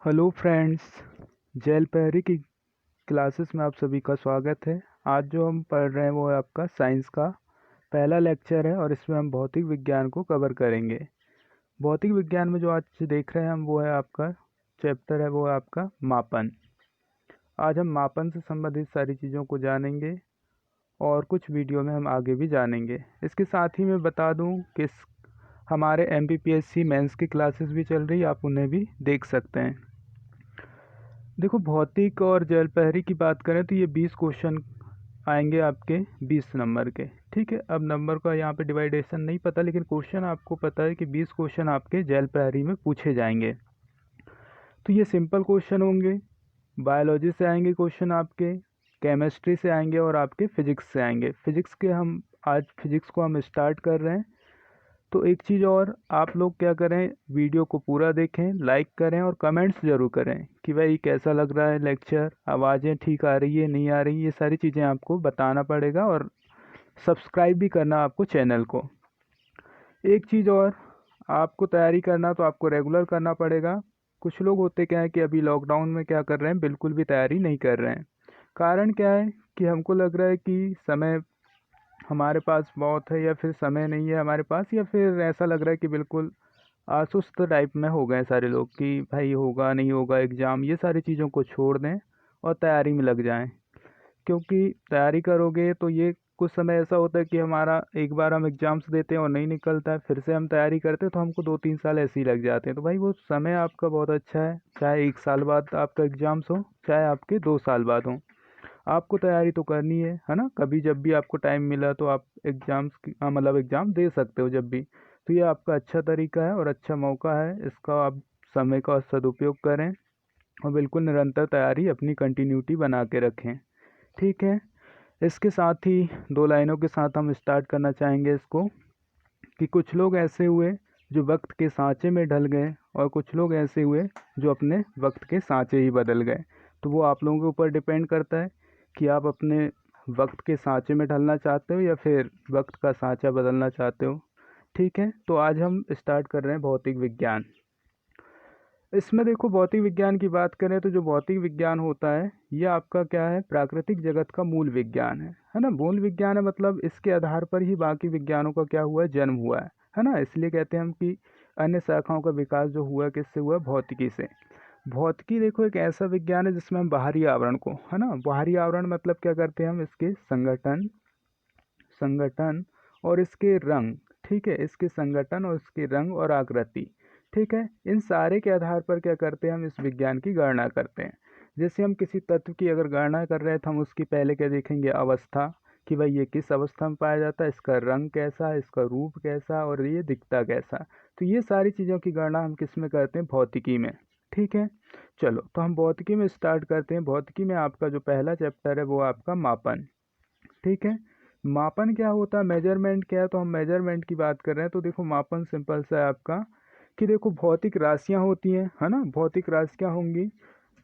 Hello friends, jail पहरी की classes में आप सभी का स्वागत है। आज जो हम पढ़ रहे हैं वो है आपका साइंस का पहला लेक्चर है और इसमें हम भौतिक विज्ञान को कवर करेंगे। भौतिक विज्ञान में जो आज देख रहे हैं हम वो है आपका चैप्टर है वो है आपका मापन। आज हम मापन से संबंधित सारी चीज़ों को जानेंगे और कुछ वीडियो में हम आगे भी जानेंगे। इसके साथ ही मैं बता दूं कि हमारे MPPSC मेंस की क्लासेस भी चल रही है, आप उन्हें भी देख सकते हैं। देखो, भौतिक और जेल पहरी की बात करें तो ये 20 क्वेश्चन आएंगे आपके 20 नंबर के। ठीक है, अब नंबर का यहाँ पे डिवाइडेशन नहीं पता, लेकिन क्वेश्चन आपको पता है कि 20 क्वेश्चन आपके जेल पहरी में पूछे जाएंगे। तो ये सिंपल क्वेश्चन होंगे। बायोलॉजी से आएंगे क्वेश्चन आपके, केमिस्ट्री से आएंगे और आपके फिजिक्स से आएंगे। फिजिक्स के हम आज फिजिक्स को हम स्टार्ट कर रहे हैं। तो एक चीज़ और, आप लोग क्या करें, वीडियो को पूरा देखें, लाइक करें और कमेंट्स ज़रूर करें कि भाई कैसा लग रहा है लेक्चर, आवाज़ें ठीक आ रही है नहीं आ रही, ये सारी चीज़ें आपको बताना पड़ेगा और सब्सक्राइब भी करना आपको चैनल को। एक चीज़ और, आपको तैयारी करना तो आपको रेगुलर करना पड़ेगा। कुछ लोग होते क्या है कि अभी लॉकडाउन में क्या कर रहे हैं, बिल्कुल भी तैयारी नहीं कर रहे हैं। कारण क्या है कि हमको लग रहा है कि समय हमारे पास बहुत है या फिर समय नहीं है हमारे पास, या फिर ऐसा लग रहा है कि बिल्कुल सुस्त टाइप में हो गए सारे लोग कि भाई होगा नहीं होगा एग्ज़ाम, ये सारी चीज़ों को छोड़ दें और तैयारी में लग जाएं। क्योंकि तैयारी करोगे तो ये कुछ समय ऐसा होता है कि हमारा एक बार हम एग्ज़ाम्स देते हैं और नहीं निकलता है, फिर से हम तैयारी करते हैं तो हमको 2-3 साल ऐसे ही लग जाते हैं। तो भाई वो समय आपका बहुत अच्छा है, चाहे 1 साल बाद आपका एग्ज़ाम्स हो चाहे आपके 2 साल बाद हो, आपको तैयारी तो करनी है ना। कभी जब भी आपको टाइम मिला तो आप एग्ज़ाम्स की मतलब एग्ज़ाम दे सकते हो जब भी। तो ये आपका अच्छा तरीका है और अच्छा मौका है, इसका आप समय का सदुपयोग करें और बिल्कुल निरंतर तैयारी अपनी कंटिन्यूटी बना के रखें। ठीक है, इसके साथ ही 2 लाइनों के साथ हम स्टार्ट करना चाहेंगे इसको कि कुछ लोग ऐसे हुए जो वक्त के सांचे में ढल गए और कुछ लोग ऐसे हुए जो अपने वक्त के सांचे ही बदल गए। तो वो आप लोगों के ऊपर डिपेंड करता है कि आप अपने वक्त के सांचे में ढलना चाहते हो या फिर वक्त का सांचा बदलना चाहते हो। ठीक है, तो आज हम स्टार्ट कर रहे हैं भौतिक विज्ञान। इसमें देखो, भौतिक विज्ञान की बात करें तो जो भौतिक विज्ञान होता है ये आपका क्या है, प्राकृतिक जगत का मूल विज्ञान है ना। मूल विज्ञान है मतलब इसके आधार पर ही बाकी विज्ञानों का क्या हुआ है, जन्म हुआ है ना। इसलिए कहते हैं हम कि अन्य शाखाओं का विकास जो हुआ किससे हुआ, भौतिकी से। भौतिकी देखो एक ऐसा विज्ञान है जिसमें हम बाहरी आवरण को, है ना, बाहरी आवरण मतलब क्या करते हैं हम, इसके संगठन संगठन और इसके रंग, ठीक है, इसके संगठन और इसके रंग और आकृति, ठीक है, इन सारे के आधार पर क्या करते हैं हम इस विज्ञान की गणना करते हैं। जैसे हम किसी तत्व की अगर गणना कर रहे हैं तो हम उसकी पहले क्या देखेंगे, अवस्था, कि भाई ये किस अवस्था में पाया जाता है, इसका रंग कैसा है, इसका रूप कैसा और ये दिखता कैसा। तो ये सारी चीज़ों की गणना हम किस में करते हैं, भौतिकी में। ठीक है, चलो तो हम भौतिकी में स्टार्ट करते हैं। भौतिकी में आपका जो पहला चैप्टर है वो आपका मापन। ठीक है, मापन क्या होता है, मेजरमेंट क्या है, तो हम मेजरमेंट की बात कर रहे हैं। तो देखो मापन सिंपल सा है आपका कि देखो भौतिक राशियां होती हैं, है ना, भौतिक राशियां होंगी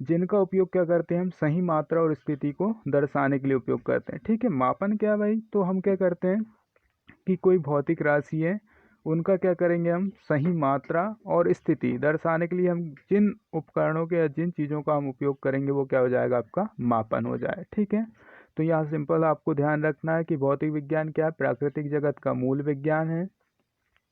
जिनका उपयोग क्या करते हैं हम, सही मात्रा और स्थिति को दर्शाने के लिए उपयोग करते हैं। ठीक है, मापन क्या है भाई, तो हम क्या करते हैं कि कोई भौतिक राशि है उनका क्या करेंगे हम, सही मात्रा और स्थिति दर्शाने के लिए हम जिन उपकरणों के या जिन चीज़ों का हम उपयोग करेंगे वो क्या हो जाएगा, आपका मापन हो जाए। ठीक है, तो यहाँ सिंपल आपको ध्यान रखना है कि भौतिक विज्ञान क्या है, प्राकृतिक जगत का मूल विज्ञान है।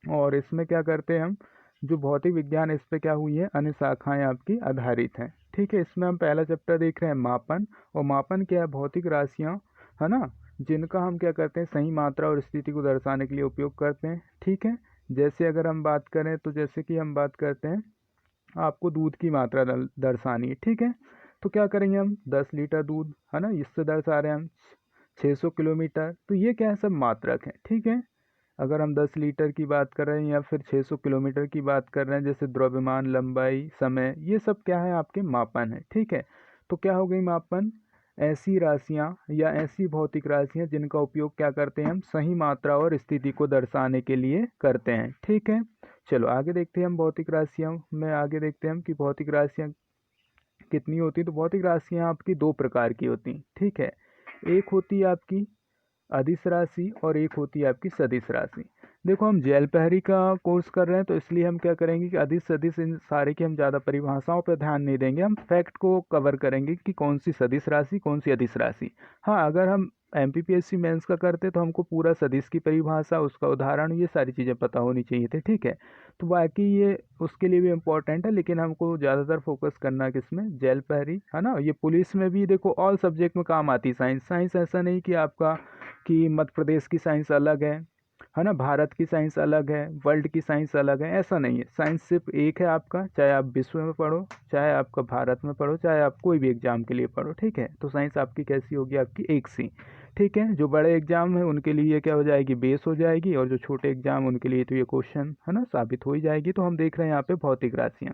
और इसमें क्या करते हैं हम, जो भौतिक विज्ञान इस पे क्या हुई है, अन्य शाखाएं आपकी आधारित हैं। ठीक है, इसमें हम पहला चैप्टर देख रहे हैं मापन। और मापन क्या है, भौतिक राशियाँ, है ना, जिनका हम क्या करते हैं, सही मात्रा और स्थिति को दर्शाने के लिए उपयोग करते हैं। ठीक है, जैसे अगर हम बात करें तो जैसे कि हम बात करते हैं आपको दूध की मात्रा दर्शानी है। ठीक है, तो क्या करेंगे हम, 10 लीटर दूध, है ना, इससे दर्शा रहे हैं हम 600 किलोमीटर। तो ये क्या है, सब मात्रक है। ठीक है, अगर हम 10 लीटर की बात कर रहे हैं या फिर 600 किलोमीटर की बात कर रहे हैं, जैसे द्रव्यमान, लंबाई, समय, ये सब क्या है, आपके मापन है। ठीक है, तो क्या हो गई मापन, ऐसी राशियां या ऐसी भौतिक राशियां जिनका उपयोग क्या करते हैं हम, सही मात्रा और स्थिति को दर्शाने के लिए करते हैं। ठीक है, चलो आगे देखते हैं हम भौतिक राशियों में, आगे देखते हैं हम कि भौतिक राशियां कितनी होती हैं। तो भौतिक राशियां आपकी 2 प्रकार की होती हैं। ठीक है, एक होती है आपकी अदिश राशि और एक होती है आपकी सदिश राशि। देखो हम जेएल पहरी का कोर्स कर रहे हैं तो इसलिए हम क्या करेंगे कि अधिक से अधिक इन सारे की हम ज़्यादा परिभाषाओं पर ध्यान नहीं देंगे, हम फैक्ट को कवर करेंगे कि कौन सी सदिश राशि कौन सी अदिश राशि। हाँ, अगर हम एमपीपीएससी मेंस का करते तो हमको पूरा सदिश की परिभाषा, उसका उदाहरण, ये सारी चीज़ें पता होनी चाहिए थी, ठीक है। तो बाकी ये उसके लिए भी इम्पोर्टेंट है, लेकिन हमको ज़्यादातर फोकस करना है किसमें, जेएल पहरी, है ना। ये पुलिस में भी देखो ऑल सब्जेक्ट में काम आती है साइंस। साइंस ऐसा नहीं कि आपका कि मध्य प्रदेश की साइंस अलग है ना, भारत की साइंस अलग है, वर्ल्ड की साइंस अलग है, ऐसा नहीं है। साइंस सिर्फ एक है आपका, चाहे आप विश्व में पढ़ो, चाहे आपका भारत में पढ़ो, चाहे आप कोई भी एग्जाम के लिए पढ़ो, ठीक है। तो साइंस आपकी कैसी होगी, आपकी एक सी, ठीक है। जो बड़े एग्जाम है उनके लिए क्या हो जाएगी, बेस हो जाएगी, और जो छोटे एग्जाम उनके लिए तो ये क्वेश्चन है ना साबित हो ही जाएगी। तो हम देख रहे हैं यहाँ पे भौतिक राशियाँ।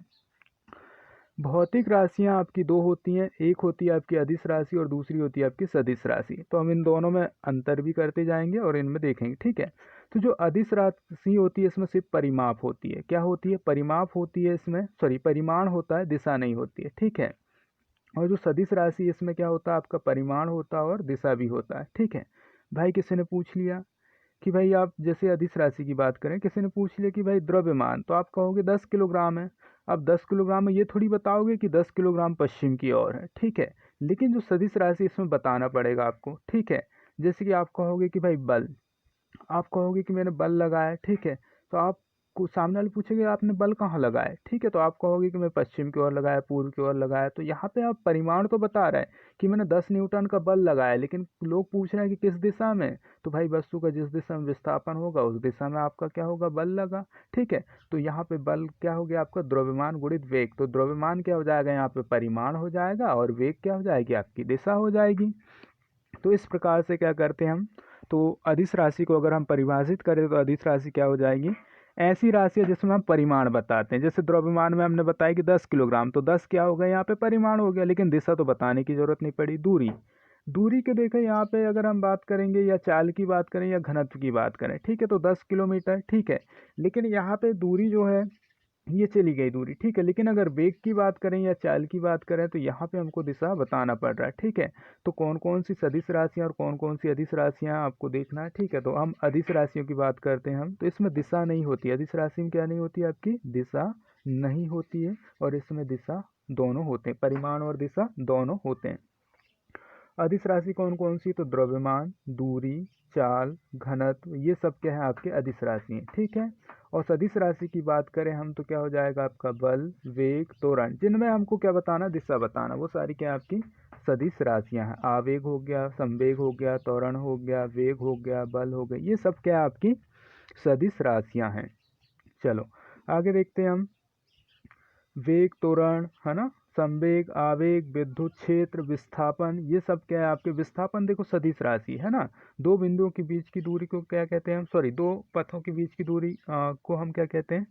भौतिक राशियाँ आपकी दो होती हैं, एक होती है आपकी अदिश राशि और दूसरी होती है आपकी सदिश राशि। तो हम इन दोनों में अंतर भी करते जाएंगे और इनमें देखेंगे, ठीक है। तो जो अदिश राशि होती है इसमें सिर्फ परिमाप होती है। क्या होती है, परिमाप होती है इसमें, सॉरी परिमाण होता है, दिशा नहीं होती है, ठीक है। और जो सदिश राशि इसमें क्या होता है, आपका परिमाण होता है और दिशा भी होता है, ठीक है। भाई किसी ने पूछ लिया कि भाई आप जैसे अदिश राशि की बात करें, किसी ने पूछ लिया कि भाई द्रव्यमान, तो आप कहोगे 10 किलोग्राम है। अब 10 किलोग्राम में ये थोड़ी बताओगे कि 10 किलोग्राम पश्चिम की ओर है, ठीक है। लेकिन जो सदिश राशि इसमें बताना पड़ेगा आपको, ठीक है। जैसे कि आप कहोगे कि भाई बल, आप कहोगे कि मैंने बल लगाया, ठीक है। तो आप सामने वाले पूछेंगे आपने बल कहाँ लगाया, ठीक है। तो आप कहोगे कि मैं पश्चिम की ओर लगाया, पूर्व की ओर लगाया। तो यहाँ पे आप परिमाण तो बता रहे हैं कि मैंने 10 न्यूटन का बल लगाया, लेकिन लोग पूछ रहे हैं कि किस दिशा में। तो भाई वस्तु का जिस दिशा में विस्थापन होगा उस दिशा में आपका क्या होगा, बल लगा, ठीक है। तो यहाँ पे बल क्या हो गया आपका, द्रव्यमान गुणित वेग। तो द्रव्यमान क्या हो जाएगा, यहाँ पे परिमाण हो जाएगा, और वेग क्या हो जाएगी, आपकी दिशा हो जाएगी। तो इस प्रकार से क्या करते हैं हम, तो अदिश राशि को अगर हम परिभाषित करें तो अदिश राशि क्या हो जाएगी, ऐसी राशि है जिसमें हम परिमाण बताते हैं। जैसे द्रव्यमान में हमने बताया कि 10 किलोग्राम, तो 10 क्या हो गया, यहाँ पे परिमाण हो गया, लेकिन दिशा तो बताने की जरूरत नहीं पड़ी। दूरी, दूरी के देखें यहाँ पे अगर हम बात करेंगे या चाल की बात करें या घनत्व की बात करें, ठीक है, तो 10 किलोमीटर, ठीक है। लेकिन यहाँ पे दूरी जो है ये चली गई दूरी, ठीक है। लेकिन अगर वेग की बात करें या चाल की बात करें तो यहाँ पे हमको दिशा बताना पड़ रहा है, ठीक है। तो कौन कौन सी सदिश राशियाँ और कौन कौन सी अदिश राशियाँ आपको देखना है, ठीक है। तो हम अदिश राशियों की बात करते हैं हम, तो इसमें दिशा नहीं होती। अदिश राशि में क्या नहीं होती, आपकी दिशा नहीं होती है, और इसमें दिशा दोनों होते हैं, परिमाण और दिशा दोनों होते हैं। अदिश राशि कौन कौन सी, तो द्रव्यमान, दूरी, चाल, घनत्व, ये सब क्या है आपके अदिश राशि हैं, ठीक है। और सदिश राशि की बात करें हम तो क्या हो जाएगा आपका बल, वेग, त्वरण, जिनमें हमको क्या बताना, दिशा बताना, वो सारी क्या आपकी सदिश राशियां हैं। आवेग हो गया, संवेग हो गया, त्वरण हो गया, वेग हो गया, बल हो गया, ये सब क्या आपकी सदिश राशियां हैं। चलो आगे देखते हैं हम, वेग, त्वरण, है ना, संवेग, आवेग, विद्युत क्षेत्र, विस्थापन, ये सब क्या है आपके। विस्थापन देखो सदिश राशि है ना, दो बिंदुओं के बीच की दूरी को क्या कहते हैं, सॉरी दो पथों के बीच की दूरी को हम क्या कहते हैं,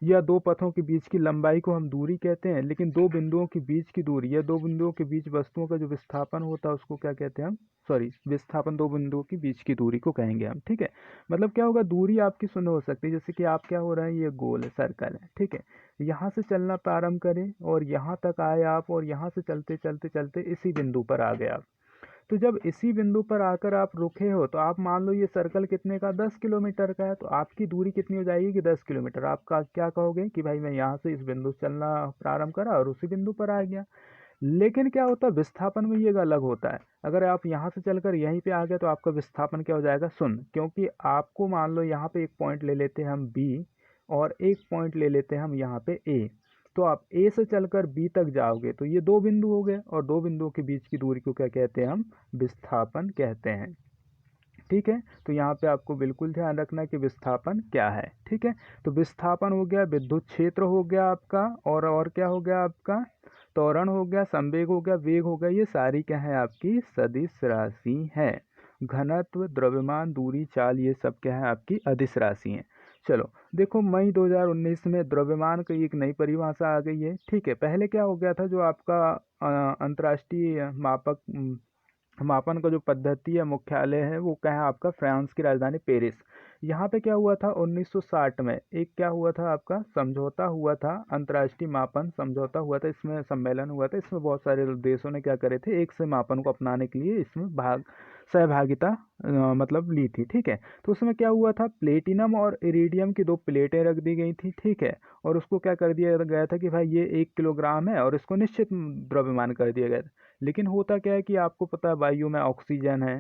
या दो पथों के बीच की लंबाई को हम दूरी कहते हैं। लेकिन दो बिंदुओं के बीच की दूरी या दो बिंदुओं के बीच वस्तुओं का जो विस्थापन होता है उसको क्या कहते हैं हम, सॉरी विस्थापन दो बिंदुओं के बीच की दूरी को कहेंगे हम, ठीक है। मतलब क्या होगा, दूरी आपकी शून्य हो सकती है। जैसे कि आप क्या हो रहे हैं, ये गोल है, सर्कल है, ठीक है। यहाँ से चलना प्रारंभ करें और यहाँ तक आए आप, और यहाँ से चलते चलते चलते इसी बिंदु पर आ गए आप। तो जब इसी बिंदु पर आकर आप रुके हो, तो आप मान लो ये सर्कल कितने का, 10 किलोमीटर का है, तो आपकी दूरी कितनी हो जाएगी कि 10 किलोमीटर। आप क्या कहोगे कि भाई मैं यहाँ से इस बिंदु से चलना प्रारंभ करा और उसी बिंदु पर आ गया। लेकिन क्या होता है, विस्थापन में ये अलग होता है। अगर आप यहाँ से चलकर यहीं पे आ गए तो आपका विस्थापन क्या हो जाएगा, शून्य। क्योंकि आपको मान लो यहाँ पे एक पॉइंट ले लेते हैं हम बी, और एक पॉइंट ले लेते हैं हम यहाँ पे ए। तो आप ए से चलकर बी तक जाओगे तो ये दो बिंदु हो गए, और दो बिंदुओं के बीच की दूरी को क्या कहते हैं हम, विस्थापन कहते हैं, ठीक है। तो यहाँ पे आपको बिल्कुल ध्यान रखना है कि विस्थापन क्या है, ठीक है। तो विस्थापन हो गया, विद्युत क्षेत्र हो गया आपका, और क्या हो गया आपका, त्वरण हो गया, संवेग हो गया, वेग हो गया, ये सारी क्या है आपकी सदिश राशि है। घनत्व, द्रव्यमान, दूरी, चाल, ये सब क्या है आपकी अदिश राशि है। चलो देखो, मई 2019 में द्रव्यमान की एक नई परिभाषा आ गई है, ठीक है। पहले क्या हो गया था, जो आपका अंतर्राष्ट्रीय मापन का जो पद्धति है, मुख्यालय है, वो क्या है आपका फ्रांस की राजधानी पेरिस, यहाँ पे क्या हुआ था 1960 में, एक क्या हुआ था आपका समझौता हुआ था, अंतर्राष्ट्रीय मापन समझौता हुआ था, इसमें सम्मेलन हुआ था, इसमें बहुत सारे देशों ने क्या करे थे, एक से मापन को अपनाने के लिए इसमें सहभागिता मतलब ली थी। ठीक है, तो उसमें क्या हुआ था, प्लेटिनम और इरिडियम की दो प्लेटें रख दी गई थी। ठीक है, और उसको क्या कर दिया गया था कि भाई ये 1 किलोग्राम है, और इसको निश्चित द्रव्यमान कर दिया गया था। लेकिन होता क्या है कि आपको पता है वायु में ऑक्सीजन है,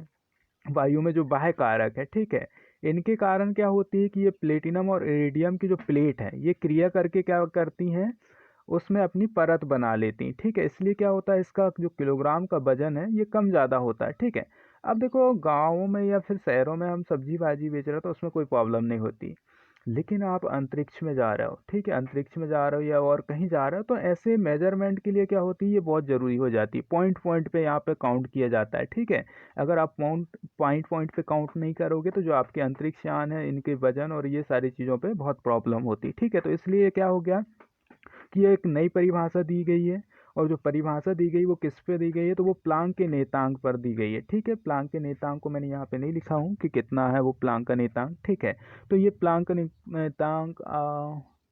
वायु में जो बाह्य कारक है, ठीक है, इनके कारण क्या होती है कि ये प्लेटिनम और इरिडियम की जो प्लेट है ये क्रिया करके क्या करती हैं, उसमें अपनी परत बना लेती हैं। ठीक है, इसलिए क्या होता है, इसका जो किलोग्राम का वजन है ये कम ज़्यादा होता है। ठीक है, अब देखो गाँवों में या फिर शहरों में हम सब्जी भाजी बेच रहे हो तो उसमें कोई प्रॉब्लम नहीं होती, लेकिन आप अंतरिक्ष में जा रहे हो, ठीक है, अंतरिक्ष में जा रहे हो या और कहीं जा रहे हो, तो ऐसे मेजरमेंट के लिए क्या होती है, ये बहुत ज़रूरी हो जाती है। पॉइंट पॉइंट पे यहाँ पे काउंट किया जाता है। ठीक है, अगर आप पॉइंट पॉइंट पे काउंट नहीं करोगे तो जो आपके अंतरिक्ष यान है इनके वजन और ये सारी चीज़ों पे बहुत प्रॉब्लम होती है। ठीक है, तो इसलिए क्या हो गया कि एक नई परिभाषा दी गई है, और जो परिभाषा दी गई वो किस पे दी गई है, तो वो प्लांक के नेतांक पर दी गई है। ठीक है, प्लांक के नेतांक को मैंने यहाँ पे नहीं लिखा हूँ कि कितना है वो प्लांक का नेतांक। ठीक है, तो ये प्लांक का नेतांक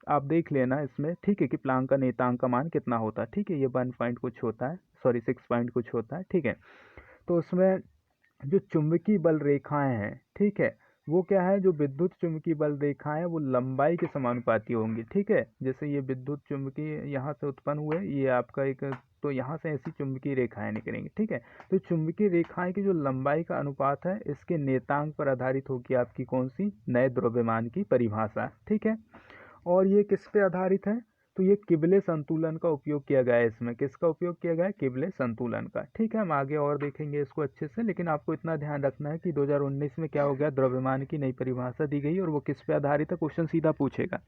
आप देख लेना इसमें। ठीक है, कि प्लांक का नेतांक का मान कितना होता है। ठीक है, ये 1 पॉइंट कुछ होता है, सॉरी 6 पॉइंट कुछ होता है। ठीक है, तो उसमें जो चुंबकीय बल रेखाएं हैं, ठीक है, वो क्या है, जो विद्युत चुंबकीय बल रेखाएं वो लंबाई के समानुपाती होंगी। ठीक है, जैसे ये विद्युत चुंबकीय यहाँ से उत्पन्न हुए, ये आपका एक, तो यहाँ से ऐसी चुंबकीय रेखाएं निकलेंगी। ठीक है, तो चुंबकीय रेखाएं की जो लंबाई का अनुपात है इसके नेतांक पर आधारित होगी आपकी कौन सी, नए द्रव्यमान की परिभाषा। ठीक है, और ये किस पे आधारित है, तो ये किबले संतुलन का उपयोग किया गया है। इसमें किसका उपयोग किया गया है, किबले संतुलन का। ठीक है, हम आगे और देखेंगे इसको अच्छे से, लेकिन आपको इतना ध्यान रखना है कि 2019 में क्या हो गया, द्रव्यमान की नई परिभाषा दी गई और वो किस पे आधारित है। क्वेश्चन सीधा पूछेगा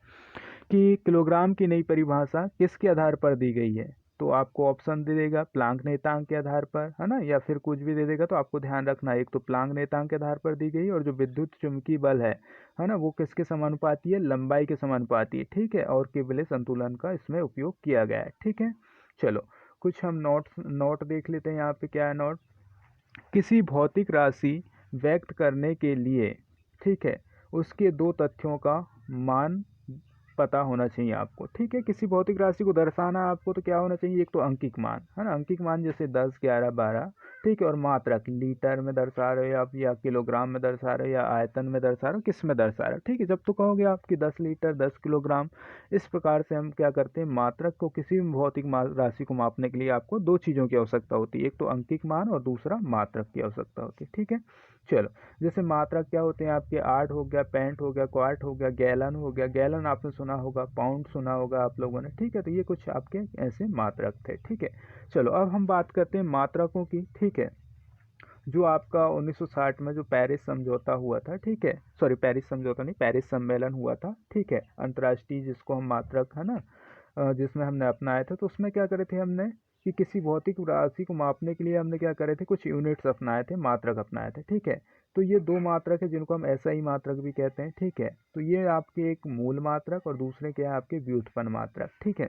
कि किलोग्राम की नई परिभाषा किसके आधार पर दी गई है, तो आपको ऑप्शन दे देगा प्लांक नेतांक के आधार पर, है ना, या फिर कुछ भी दे देगा। तो आपको ध्यान रखना है, एक तो प्लांक नेतांक के आधार पर दी गई, और जो विद्युत चुंबकीय बल है ना, वो किसके समानुपाती है, लंबाई के समानुपाती है। ठीक है, और केवल संतुलन का इसमें उपयोग किया गया है। ठीक है, चलो कुछ हम नोट देख लेते हैं। यहाँ पे क्या है नोट, किसी भौतिक राशि व्यक्त करने के लिए, ठीक है, उसके दो तथ्यों का मान पता होना चाहिए आपको। ठीक है, किसी भौतिक राशि को दर्शाना है आपको तो क्या होना चाहिए, एक तो अंकिक मान, है ना, अंकिक मान जैसे 10, 11, 12। ठीक है, और मात्रक लीटर में दर्शा रहे हो आप, या किलोग्राम में दर्शा रहे हो, या आयतन में दर्शा रहे हो, किस में दर्शा रहे हो। ठीक है, जब तो कहोगे आपकी 10 लीटर 10 किलोग्राम, इस प्रकार से हम क्या करते हैं, मात्रक को किसी भी भौतिक राशि को मापने के लिए आपको दो चीज़ों की आवश्यकता होती है, एक तो अंकिक मान और दूसरा मात्रक की आवश्यकता होती है। ठीक है, चलो जैसे मात्रक क्या होते हैं आपके, 8 हो गया, पेंट हो गया, क्वार्ट हो गया, गैलन हो गया, गैलन आपने सुना होगा, पाउंड सुना होगा आप लोगों ने। ठीक है, तो ये कुछ आपके ऐसे मात्रक थे। ठीक है, चलो अब हम बात करते हैं मात्रकों की। ठीक है, जो आपका 1960 में जो पेरिस समझौता हुआ था, ठीक है, सॉरी पेरिस समझौता नहीं, पेरिस सम्मेलन हुआ था। ठीक है, अंतर्राष्ट्रीय जिसको हम मात्रक, है ना, जिसमें हमने अपनाए थे, तो उसमें क्या करे थे हमने कि किसी भौतिक राशि को मापने के लिए हमने क्या करे थे, कुछ यूनिट्स अपनाए थे, मात्रक अपनाए थे। ठीक है, तो ये दो मात्रक है जिनको हम SI मात्रक भी कहते हैं। ठीक है, तो ये आपके एक मूल मात्रक और दूसरे क्या है आपके व्युत्पन्न मात्रक। ठीक है,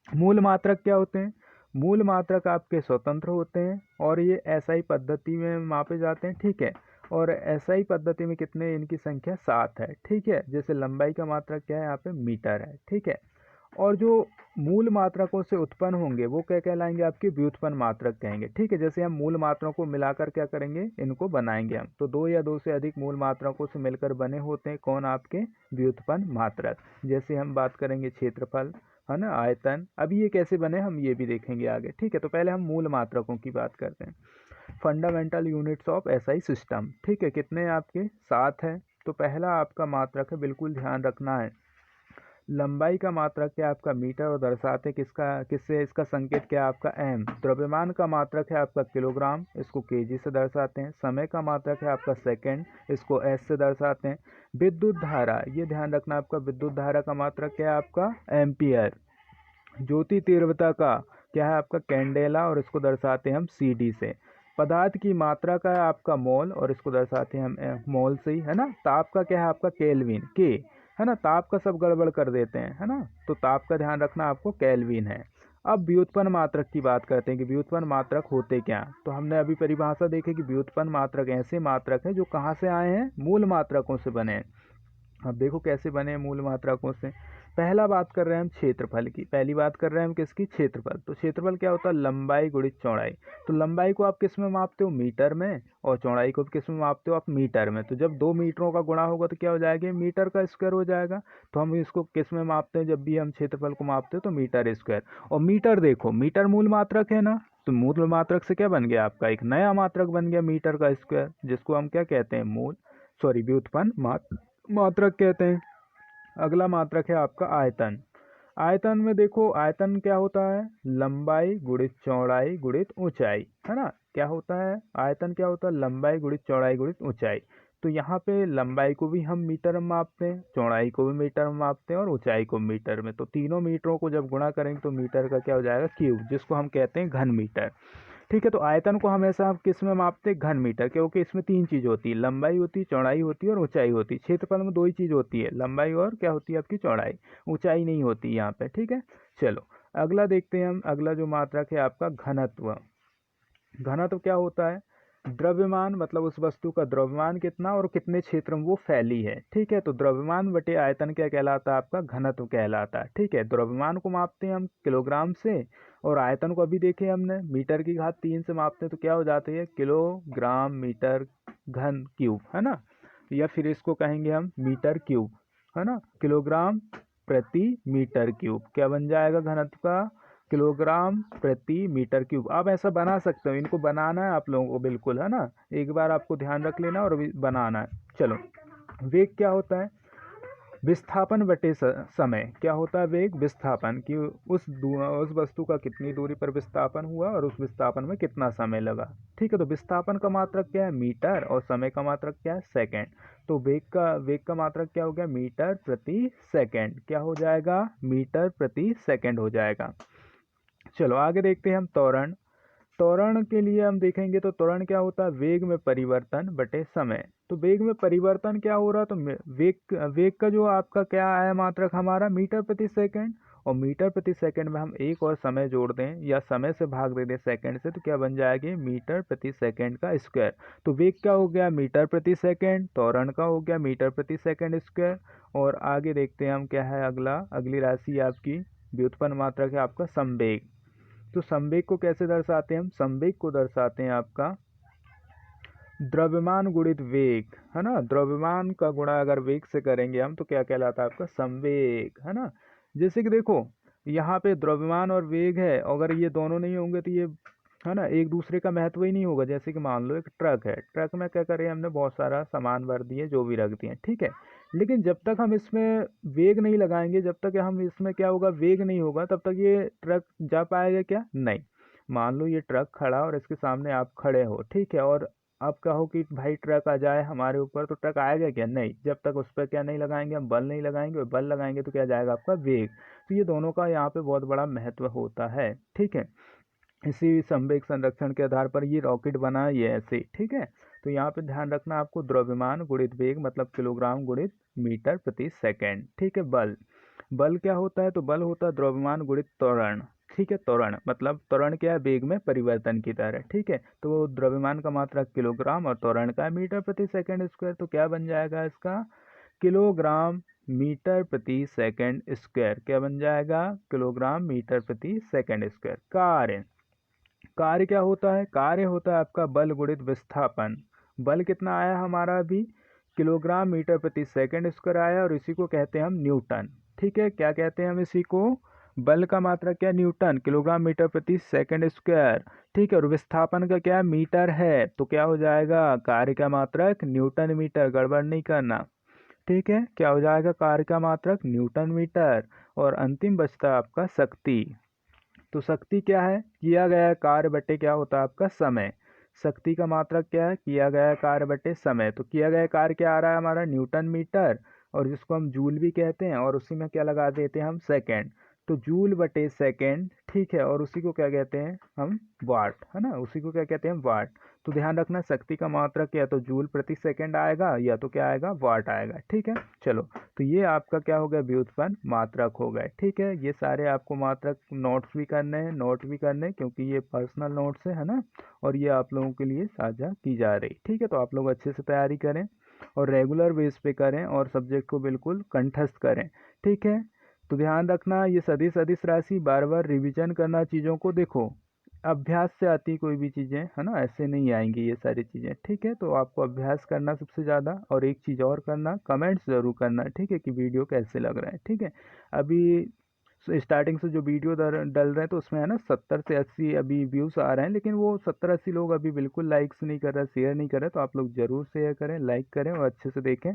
मूल मात्रक क्या होते हैं, मूल मात्रक आपके स्वतंत्र होते हैं और ये SI पद्धति में मापे जाते हैं। ठीक है, और SI पद्धति में कितने, इनकी संख्या 7 है। ठीक है, जैसे लंबाई का मात्रक क्या है यहाँ पे, मीटर है। ठीक है, और जो मूल मात्रकों से उत्पन्न होंगे वो क्या कहलाएंगे, आपके व्युत्पन्न मात्रक कहेंगे। ठीक है, जैसे हम मूल मात्राओं को मिलाकर क्या करेंगे, इनको बनाएंगे हम, तो दो या दो से अधिक मूल मात्रकों से मिलकर बने होते हैं कौन, आपके व्युत्पन्न मात्रक। जैसे हम बात करेंगे क्षेत्रफल, है ना, आयतन। अब ये कैसे बने हम ये भी देखेंगे आगे। ठीक है, तो पहले हम मूल मात्रकों की बात करते हैं। Fundamental units of SI system. ठीक है, कितने आपके, 7 है। तो पहला आपका मात्रक है, बिल्कुल ध्यान रखना है, लंबाई का मात्रक है आपका मीटर और दर्शाते हैं किसका, किससे, इसका संकेत क्या है आपका m। द्रव्यमान का मात्रक है आपका किलोग्राम, इसको kg से दर्शाते हैं। समय का मात्रक है आपका सेकंड, इसको s से दर्शाते हैं। विद्युत धारा, ये ध्यान रखना, आपका विद्युत धारा का मात्रक क्या है आपका एम्पियर। ज्योति तीव्रता का क्या है आपका कैंडेला, और इसको दर्शाते हैं हम CD से। पदार्थ की मात्रा का है आपका मोल, और इसको दर्शाते हैं हम मोल से ही, है ना। ताप का क्या है आपका केल्विन, के, है ना, ताप का सब गड़बड़ कर देते हैं, है ना, तो ताप का ध्यान रखना आपको केल्विन है। अब व्युत्पन्न मात्रक की बात करते हैं कि व्युत्पन्न मात्रक होते क्या। तो हमने अभी परिभाषा देखी कि व्युत्पन्न मात्रक ऐसे मात्रक हैं जो कहाँ से आए हैं, मूल मात्रकों से बने हैं। अब देखो कैसे बने मूल मात्रकों से। पहला बात कर रहे हैं हम क्षेत्रफल की, पहली बात कर रहे हैं हम किसकी, क्षेत्रफल। तो क्षेत्रफल क्या होता है, लंबाई गुणित चौड़ाई। तो लंबाई को आप किस में मापते हो, मीटर में, और चौड़ाई को किस में मापते हो आप, मीटर में। तो जब 2 मीटरों का गुणा होगा तो क्या हो जाएगा, मीटर का स्क्वायर हो जाएगा। तो हम इसको किस में मापते हैं, जब भी हम क्षेत्रफल को मापते हैं तो मीटर स्क्वायर। और मीटर देखो, मीटर मूल मात्रक है ना, तो मूल मात्रक से क्या बन गया आपका, एक नया मात्रक बन गया मीटर का स्क्वायर, जिसको हम क्या कहते हैं, व्युत्पन्न मात्रक कहते हैं। अगला मात्रक है आपका आयतन। आयतन में देखो, आयतन क्या होता है, लंबाई गुणित चौड़ाई गुणित ऊंचाई, है ना। क्या होता है आयतन, क्या होता है, लंबाई गुणित चौड़ाई गुणित ऊंचाई। तो यहाँ पे लंबाई को भी हम मीटर में मापते हैं, चौड़ाई को भी मीटर में मापते हैं, और ऊंचाई को मीटर में। तो तीनों मीटरों को जब गुणा करेंगे तो मीटर का क्या हो जाएगा, क्यूब, जिसको हम कहते हैं घन मीटर। ठीक है। तो आयतन को हमेशा हम किस में मापते हैं, घन मीटर, क्योंकि इसमें 3 चीज होती है, लंबाई होती है, चौड़ाई होती है और ऊंचाई होती है। क्षेत्रफल में 2 ही चीज होती है, लंबाई और क्या होती है आपकी, चौड़ाई। ऊंचाई नहीं होती यहाँ पे। ठीक है, चलो अगला देखते हैं हम। अगला जो मात्रक है आपका घनत्व। घनत्व क्या होता है, द्रव्यमान, मतलब उस वस्तु का द्रव्यमान कितना और कितने क्षेत्र में वो फैली है। ठीक है। तो द्रव्यमान बटे आयतन क्या कहलाता है आपका, घनत्व कहलाता है। ठीक है। द्रव्यमान को मापते हैं हम किलोग्राम से, और आयतन को अभी देखे हमने मीटर की घात 3 से मापते हैं, तो क्या हो जाती है, किलोग्राम मीटर घन क्यूब, है ना। या फिर इसको कहेंगे हम मीटर क्यूब, है ना, किलोग्राम प्रति मीटर क्यूब। क्या बन जाएगा घनत्व का, किलोग्राम प्रति मीटर क्यूब। आप ऐसा बना सकते हो, इनको बनाना है आप लोगों को बिल्कुल, है ना, एक बार आपको ध्यान रख लेना और बनाना है। चलो, वेग क्या होता है, विस्थापन बटे समय। क्या होता है वेग, विस्थापन, कि उस वस्तु का कितनी दूरी पर विस्थापन हुआ और उस विस्थापन में कितना समय लगा। ठीक है। तो विस्थापन का मात्रक क्या है, मीटर, और समय का मात्रक क्या है, सेकंड। तो वेग का मात्रक क्या हो गया, मीटर प्रति सेकंड। क्या हो जाएगा, मीटर प्रति सेकंड हो जाएगा। चलो आगे देखते हैं हम त्वरण। त्वरण के लिए हम देखेंगे तो त्वरण क्या होता है, वेग में परिवर्तन बटे समय। तो वेग में परिवर्तन क्या हो रहा है, तो वेग का जो आपका क्या आया मात्रक हमारा, मीटर प्रति सेकंड। और मीटर प्रति सेकंड में हम एक और समय जोड़ दें या समय से भाग दे दें सेकंड से, तो क्या बन जाएगी, मीटर प्रति सेकंड का स्क्वायर। तो वेग क्या हो गया, मीटर प्रति सेकंड, त्वरण का हो गया मीटर प्रति सेकंड स्क्वायर। और आगे देखते हैं हम क्या है अगली राशि आपकी व्युत्पन्न मात्रक है आपका संवेग। तो संवेग को कैसे दर्शाते हैं हम, संवेग को दर्शाते हैं आपका द्रव्यमान गुणित वेग, है ना। द्रव्यमान का गुणा अगर वेग से करेंगे हम तो क्या कहलाता है आपका संवेग, है ना। जैसे कि देखो यहाँ पे द्रव्यमान और वेग है, अगर ये दोनों नहीं होंगे तो ये, है ना, एक दूसरे का महत्व ही नहीं होगा। जैसे कि मान लो एक ट्रक है, ट्रक में क्या करें हमने, बहुत सारा सामान भर दिए, जो भी रख दिए, ठीक है। लेकिन जब तक हम इसमें वेग नहीं लगाएंगे, जब तक हम इसमें क्या होगा, वेग नहीं होगा, तब तक ये ट्रक जा पाएगा क्या, नहीं। मान लो ये ट्रक खड़ा और इसके सामने आप खड़े हो, ठीक है, और आप कहो कि भाई ट्रक आ जाए हमारे ऊपर, तो ट्रक आएगा क्या, नहीं, जब तक उस पर क्या नहीं लगाएंगे, हम बल नहीं लगाएंगे, और बल लगाएंगे तो क्या जाएगा आपका वेग। तो ये दोनों का यहाँ पे बहुत बड़ा महत्व होता है, ठीक है। इसी संवेग संरक्षण के आधार पर ये रॉकेट बना, ये ऐसे, ठीक है। तो यहाँ पे ध्यान रखना आपको, द्रव्यमान गुणित वेग मतलब किलोग्राम गुणित मीटर प्रति सेकंड, ठीक है। बल, बल क्या होता है, तो बल होता है द्रव्यमान गुणित त्वरण, ठीक है। त्वरण मतलब त्वरण क्या है, वेग में परिवर्तन की तरह, ठीक है। तो द्रव्यमान का मात्रक किलोग्राम और त्वरण का मीटर प्रति सेकंड स्क्वायर। तो क्या बन जाएगा इसका, किलोग्राम मीटर प्रति सेकंड स्क्वायर। क्या बन जाएगा, किलोग्राम मीटर प्रति सेकंड स्क्वायर। कार्य, कार्य क्या होता है, कार्य होता है आपका बल गुणित विस्थापन। बल कितना आया हमारा अभी, किलोग्राम मीटर प्रति सेकंड स्क्वायर आया, और इसी को कहते हैं हम न्यूटन, ठीक है। क्या कहते हैं हम इसी को, बल का मात्रक क्या, न्यूटन, किलोग्राम मीटर प्रति सेकंड स्क्वायर, ठीक है। और विस्थापन का क्या, मीटर है, तो क्या हो जाएगा, कार्य का मात्रक न्यूटन मीटर, गड़बड़ नहीं करना, ठीक है। क्या हो जाएगा, कार्य का मात्रक न्यूटन मीटर। और अंतिम बचता है आपका शक्ति। तो शक्ति क्या है, किया गया कार्य बटे क्या होता है आपका समय। शक्ति का मात्रक क्या है, किया गया कार्य बटे समय। तो किया गया कार्य क्या आ रहा है हमारा, न्यूटन मीटर, और जिसको हम जूल भी कहते हैं, और उसी में क्या लगा देते हैं हम, सेकंड। तो जूल बटे सेकेंड, ठीक है, और उसी को क्या कहते हैं हम, वाट, है ना, उसी को क्या कहते हैं, वाट। तो ध्यान रखना शक्ति का मात्रक या तो जूल प्रति सेकेंड आएगा या तो क्या आएगा, वाट आएगा, ठीक है। चलो, तो ये आपका क्या हो गया, व्युत्पन्न मात्रक हो गए, ठीक है। ये सारे आपको मात्रक नोट्स भी करने हैं, नोट भी करने हैं, क्योंकि ये पर्सनल नोट्स है ना, और ये आप लोगों के लिए साझा की जा रही, ठीक है। तो आप लोग अच्छे से तैयारी करें और रेगुलर बेस पे करें और सब्जेक्ट को बिल्कुल कंठस्थ करें, ठीक है। तो ध्यान रखना, ये सदिश अदिश राशि बार बार रिवीजन करना, चीज़ों को देखो, अभ्यास से आती कोई भी चीज़ें, है ना, ऐसे नहीं आएंगी ये सारी चीज़ें, ठीक है। तो आपको अभ्यास करना सबसे ज़्यादा, और एक चीज़ और करना, कमेंट्स ज़रूर करना, ठीक है, कि वीडियो कैसे लग रहा है, ठीक है। अभी स्टार्टिंग से जो वीडियो डल रहे हैं तो उसमें है ना 70 से 80 अभी व्यूज़ आ रहे हैं, लेकिन वो 70-80 लोग अभी बिल्कुल लाइक्स नहीं कर रहे, शेयर नहीं कर रहे। तो आप लोग ज़रूर शेयर करें, लाइक करें और अच्छे से देखें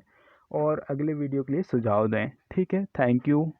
और अगले वीडियो के लिए सुझाव दें, ठीक है। Thank you.